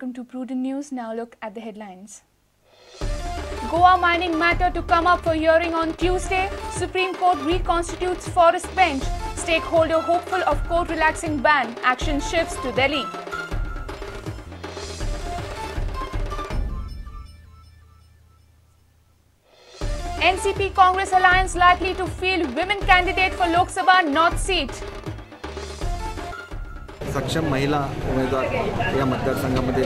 welcome to Prudent News. Now look at the headlines. Goa mining matter to come up for hearing on Tuesday. Supreme Court reconstitutes forest bench. Stakeholder hopeful of court relaxing ban. Action shifts to Delhi. NCP Congress alliance likely to field women candidate for Lok Sabha North seat. सक्षम महिला उमेदवार या मतदारसंघामध्ये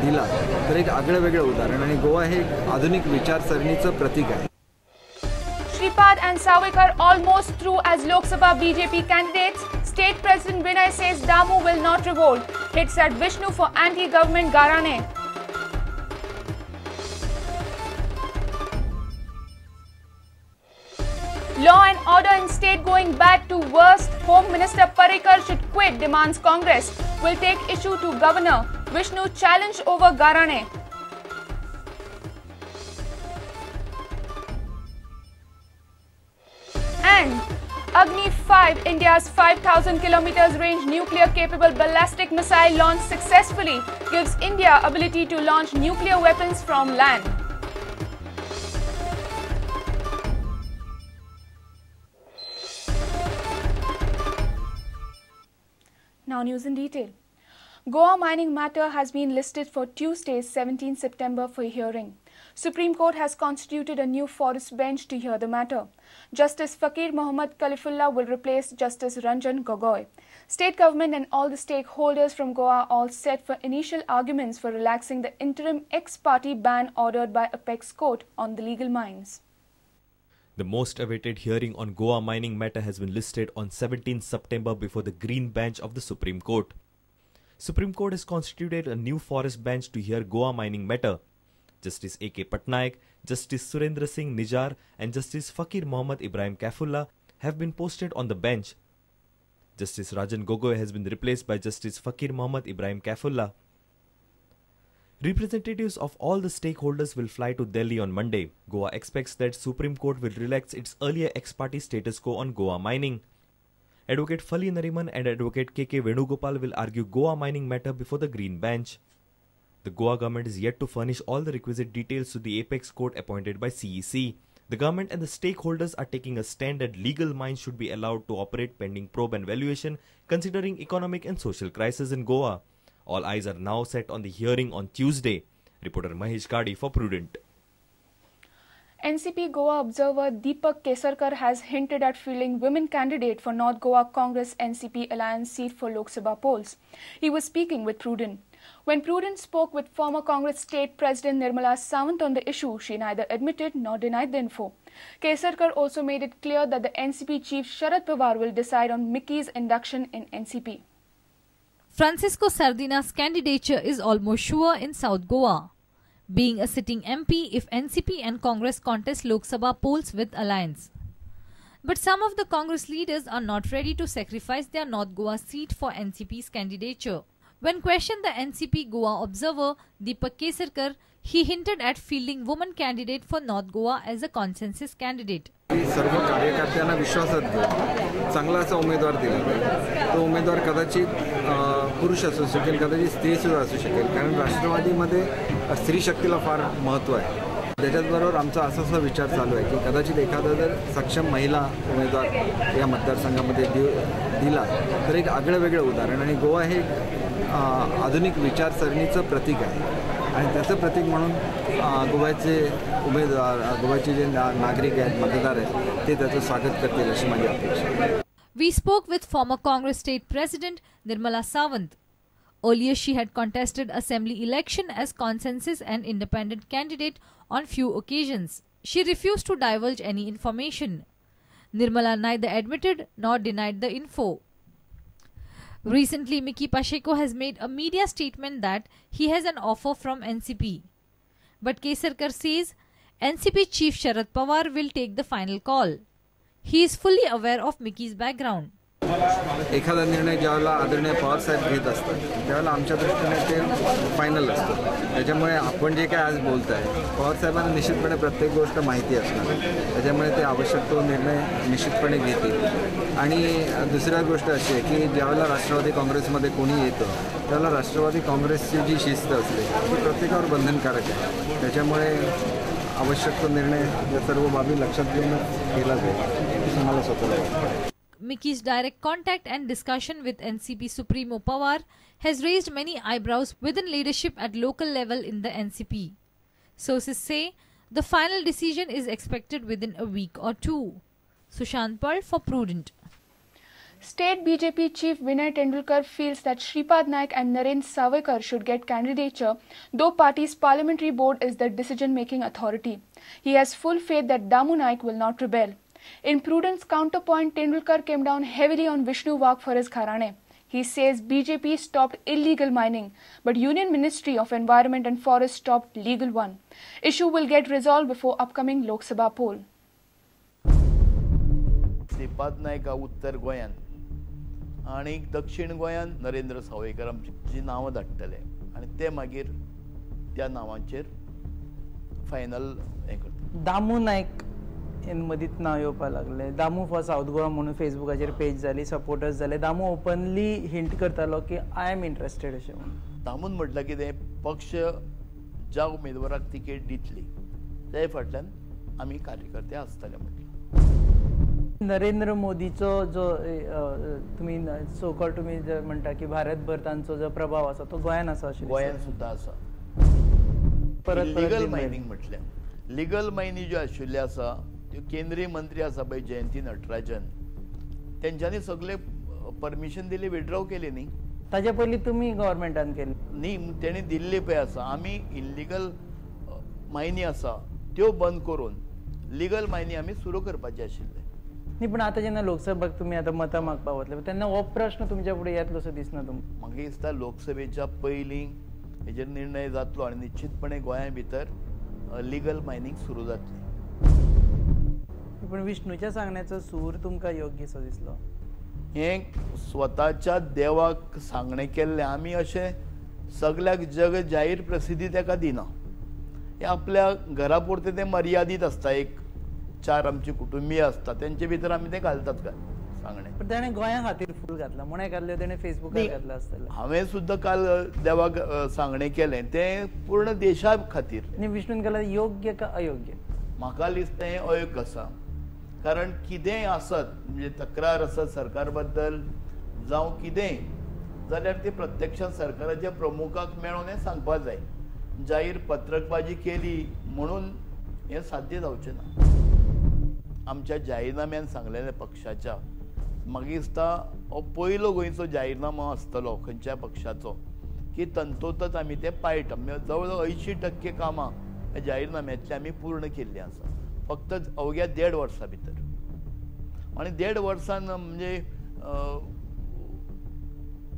दिला तर एक आगळं-वेगळं उदाहरण आणि गोवा हे आधुनिक विचारसरणीचं प्रतीक आहे. Shripad and Savikar almost through as Lok Sabha BJP candidates. State President Vinay says Damu will not revolt. Hits at Vishnu for anti-government Garane. Law and order in state going bad to worst. Home Minister Parrikar should quit, demands Congress. Will take issue to Governor. Vishnu challenge over Garane. And Agni 5, India's 5,000 kilometers range nuclear capable ballistic missile launched successfully, gives India ability to launch nuclear weapons from land. Now news in detail. Goa mining matter has been listed for Tuesday, 17 September for hearing. Supreme Court has constituted a new forest bench to hear the matter. Justice Fakir Mohammad Khalifullah will replace Justice Ranjan Gogoi. State government and all the stakeholders from Goa are all set for initial arguments for relaxing the interim ex-party ban ordered by Apex Court on the legal mines. The most awaited hearing on Goa mining matter has been listed on 17 September before the Green Bench of the Supreme Court. Supreme Court has constituted a new forest bench to hear Goa mining matter. Justice A.K. Patnaik, Justice Surendra Singh Nijar and Justice Fakir Mohammad Ibrahim Kafullah have been posted on the bench. Justice Ranjan Gogoi has been replaced by Justice Fakir Mohammad Ibrahim Kafullah. Representatives of all the stakeholders will fly to Delhi on Monday. Goa expects that Supreme Court will relax its earlier ex-party status quo on Goa mining. Advocate Fali Nariman and Advocate K.K. Venugopal will argue Goa mining matter before the Green Bench. The Goa government is yet to furnish all the requisite details to the Apex Court appointed by CEC. The government and the stakeholders are taking a stand that legal mines should be allowed to operate pending probe and valuation, considering economic and social crisis in Goa. All eyes are now set on the hearing on Tuesday. Reporter Mahesh Kadi for Prudent. NCP Goa observer Deepak Kesarkar has hinted at fielding women candidate for North Goa Congress NCP alliance seat for Lok Sabha polls. He was speaking with Prudent. When Prudent spoke with former Congress State President Nirmala Sawant on the issue, she neither admitted nor denied the info. Kesarkar also made it clear that the NCP chief Sharad Pawar will decide on Mickey's induction in NCP. Francisco Sardina's candidature is almost sure in South Goa, being a sitting MP if NCP and Congress contest Lok Sabha polls with alliance. But some of the Congress leaders are not ready to sacrifice their North Goa seat for NCP's candidature. When questioned the NCP Goa observer Deepak Kesarkar, he hinted at fielding woman candidate for North Goa as a consensus candidate. सर्व कार्यकर्त्यांना विश्वासात घेऊन चांगला असा उमेदवार दिला पाहिजे. तो उमेदवार कदाचित पुरुष असू शकेल, कदाचित स्त्री सुद्धा असू शकेल, कारण राष्ट्रवादीमध्ये स्त्री शक्तीला फार महत्त्व आहे. त्याच्याबरोबर आमचा असा विचार चालू आहे की कदाचित एखादा जर सक्षम महिला उमेदवार या मतदारसंघामध्ये दिला तर एक आगळं-वेगळं उदाहरण आणि गोवा हे आधुनिक विचारसरणीचं प्रतीक आहे. आणि त्याचं प्रतीक म्हणून गोव्याचे उमेदवार, गोव्याचे जे नागरिक आहेत, मतदार आहेत, ते त्याचं स्वागत करतील अशी माझी अपेक्षा आहे. We spoke with former Congress State President Nirmala Sawant. Earlier she had contested assembly election as consensus and independent candidate on few occasions. She refused to divulge any information. Nirmala neither admitted nor denied the info. Recently, Mickey Pacheco has made a media statement that he has an offer from NCP. But Kesarkar says NCP chief Sharad Pawar will take the final call. He is fully aware of Mickey's background. एखादा निर्णय ज्यावेळेला आदरणीय पवारसाहेब घेत असतात त्यावेळेला आमच्या दृष्टीने ते फायनल असतं. त्याच्यामुळे आपण जे काय आज बोलत आहे पवारसाहेबांना निश्चितपणे प्रत्येक गोष्ट माहिती असणार, त्याच्यामुळे ते आवश्यक तो निर्णय निश्चितपणे घेतील. आणि दुसरी गोष्ट अशी आहे की ज्यावेळेला राष्ट्रवादी काँग्रेसमध्ये कोणी येतं त्यावेळेला राष्ट्रवादी काँग्रेसची जी शिस्त असते ती प्रत्येकावर बंधनकारक आहे. त्याच्यामुळे आवश्यक तो निर्णय या सर्व बाबी लक्षात घेऊनच केला जाईल असं मला स्वतःला वाटतं. Mickey's direct contact and discussion with NCP Supremo Pawar has raised many eyebrows within leadership at local level in the NCP. Sources say the final decision is expected within a week or two. Sushant Pearl for Prudent. State BJP Chief Vinay Tendulkar feels that Shripad Naik and Narendra Savarkar should get candidature, though party's parliamentary board is the decision-making authority. He has full faith that Damu Naik will not rebel. In Prudent's counterpoint, Tendulkar came down heavily on Vishnu Wagh for his gharane. He says BJP stopped illegal mining, but Union Ministry of Environment and Forest stopped legal one. Issue will get resolved before upcoming Lok Sabha poll. Shripad Naik उत्तर गोंयान आणि दक्षिण गोंयान नरेंद्र सावयकरांची नांवां धाडटले आणि ते मागीर त्या नांवांचेर फायनल हे करतले. दामू नायक मदींच नांव येवपाक लागले. दामू फॉर साऊथ गोवा म्हणून फेसबुकाचेर पेज जाली, सपोर्टर्स जाले. दामू ओपनली हिंट करतालो की आय एम इंटरेस्टेड अशें म्हणून. दामून म्हटलं की पक्ष ज्या उमेदवाराक तिकेट दितली ते फाटल्यान आमी कार्यकर्ते आसतले म्हटलें. नरेंद्र मोदीचो जो तुमी सोकॉल तुमी म्हणटा की भारतभर तांचो जो प्रभाव आसा तो गोंयान आसा अशें गोंयान सुद्दां आसा. लिगल मायनिंग म्हटल्यार लिगल मायनी ज्यो आशिल्ल्यो आसा त्यो केंद्रीय मंत्री आसा पळय जयंती नटराजन तेंच्यांनी सगळे परमिशन दिली, विड्रॉ केली न्ही. ताच्या पयलीं तुमी गव्हर्मेंटान केली न्ही, तेणी दिल्ली पळय आसा. आमी इल्लिगल मायनी आसा त्यो बंद करून लिगल मायनी आमी सुरू करपाचे आशिल्ले. न्ही, पूण आतां जेन्ना लोकसभेक तुमी आतां मतां मागपाक वतले तेन्ना हो प्रश्न तुमच्या फुडें येतलो असो दिसना तुमकां? म्हाका दिसता लोकसभेच्या पयलीं हेजेर निर्णय जातलो आनी निश्चितपणे गोंया भितर लिगल मायनिंग सुरू जातली. पण विष्णूच्या सांगण्याचो सूर तुमकां योग्य सो दिसलो? हे स्वताच्या देवाक सांगणें केल्लें आमी अशें सगळ्याक जग जाहीर प्रसिद्धी तेका दिना. हे आपल्या घरा पुरते ते मर्यादीत आसता. एक 4 आमची कुटुंबीय आसता तेंचे भितर आमी ते घालतात काय सांगणें. पण ताणें गोंया खातीर फूल घातला म्हणे घातले ताणें फेसबुकार घातला आसतलें. हांवें सुद्दां काल देवाक सांगणें केलें तें पूर्ण देशा खातीर. आनी विष्णून केल्यार योग्य का अयोग्य? म्हाका दिसता हें अयोग्य आसा. कारण कितेंय आसत म्हणजे तक्रार आसत सरकार बद्दल जावं कितेंय जाल्यार ते प्रत्यक्षात सरकाराच्या प्रमुखाक मेळोन हें सांगपाक जाय. जाहीर पत्रकबाजी केली म्हणून हें साध्य जावचें ना. आमच्या जाहीरनाम्यान सांगलेलें पक्षाच्या म्हाका दिसता हो पयलो गोंयचो जाहीरनामो आसतलो खंयच्या पक्षाचो की तंतोतंत आमी ते पाळटा. म्हणजे जवळ जवळ 80% कामां ह्या जाहीरनाम्यांतली आमी पूर्ण केल्लीं आसा फक्त अवघ्या 1.5 वर्सां भितर. आणि 1.5 वर्सान म्हणजे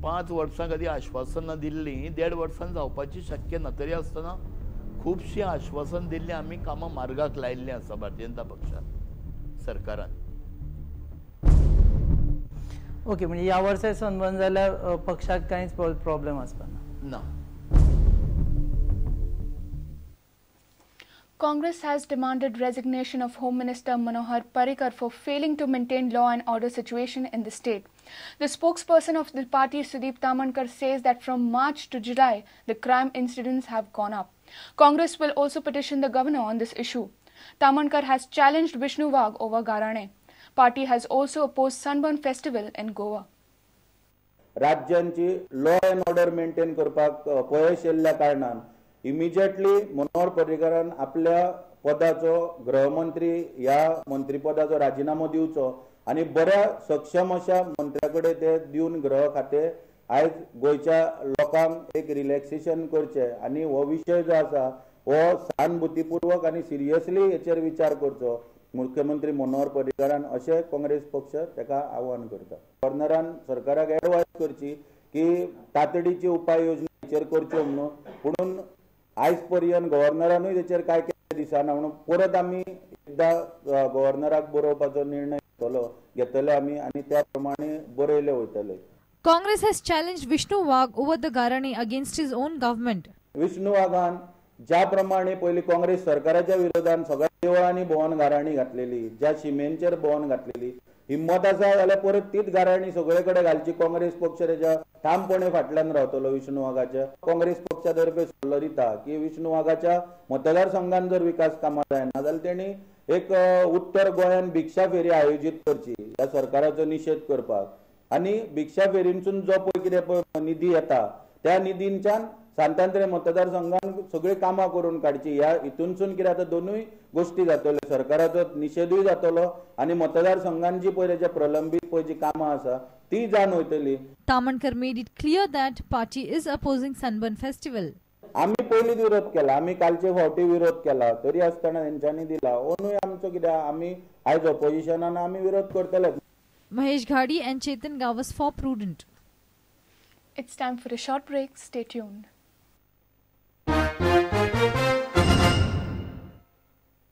5 वर्सां खातीर आश्वासनां दिल्लीं 1.5 वर्सान जावपाची शक्य ना. तरी आसतना खुबशीं आश्वासन दिल्लीं आमी कामां मार्गाक लायिल्लीं आसा भारतीय जनता पक्षान सरकारान. ओके, म्हणजे ह्या वर्सा संबंध जाल्यार पक्षाक कांयच प्रॉब्लेम आसपाना ना. Congress has demanded resignation of Home Minister Manohar Parrikar for failing to maintain law and order situation in the state. The spokesperson of the party, Sudeep Tamankar, says that from March to July, the crime incidents have gone up. Congress will also petition the governor on this issue. Tamankar has challenged Vishnu Wagh over Garane. Party has also opposed Sunburn Festival in Goa. राज्यांची law and order maintain करपाक अपयश येल्ल्या कारणान immediately मनोहर पर्रीकारान आपल्या पदाचो गृहमंत्री ह्या मंत्रीपदाचो राजीनामो दिवचो आणि बऱ्या सक्षम अशा मंत्र्याकडे ते दिवन गृह खाते आयज गोयच्या लोकांक एक रिलॅक्सेशन करचे आणि हो विषय जो आसा हो सहानुभूतीपूर्वक आणि सिरियसली हेचेर विचार करचो मुख्यमंत्री मनोहर पर्रीकारान अशें काँग्रेस पक्ष ताका आव्हान करता. गव्हर्नरान सरकाराक एडवायस करची की तातडीची उपाय योजना हेचेर करच्यो म्हणून. पूण आयज पर्यंत गव्हर्नरानूय तेचेर कांय केलें दिसना म्हणून परत आमी एकदां गव्हर्नराक बरोवपाचो निर्णय घेतले आमी आनी त्या प्रमाणे बरयले वयतले. Congress has challenged Vishnu Wagh over the Garani against his own government. Vishnu वाघान ज्या प्रमाणे पयली काँग्रेस सरकाराच्या विरोधात सगळ्या देवळांनी भोवन गाराणी घातलेली, ज्या शिमेंचेर भोवन घातलेली, हिम्मत आसा जाल्यार परत तीच गाराणी सगळे कडेन घालची. काँग्रेस पक्ष तेच्या ठामपणे फाटल्यान रावतलो. विष्णू वाघाच्या काँग्रेस पक्षातर्फे सल्लो दिता की विष्णू वाघाच्या मतदारसंघात जर विकास कामां जायना जाल्यार तेणी एक उत्तर गोंयान भिक्षा फेरी आयोजीत करची ह्या सरकाराचो निषेध करपाक. आनी भिक्षा फेरींसून जो पळय कितें निधी येता त्या निधींच्यान सांतांत्रे मतदारसंघान सगळी कामां करून काडची. ह्या हितूनसून कितें जाता दोनूय गोष्टी जातल्यो. सरकाराचो निषेधूय जातलो आनी मतदारसंघान जी पळय तेचे प्रलंबीत पळय जी कामां आसा ती जावन वयतली. Tamankar made it clear that party is opposing Sunburn Festival. आमी पयलींच विरोध केला, आमी कालचे फावटी विरोध केला, तरी आसतना तेंच्यांनी दिला. ओनूय आमचो कित्याक आमी आयज ऑपोजिशनान आमी विरोध करतले. Mahesh Ghadi and Chetan Gawas for Prudent. It's time for a short break. Stay tuned.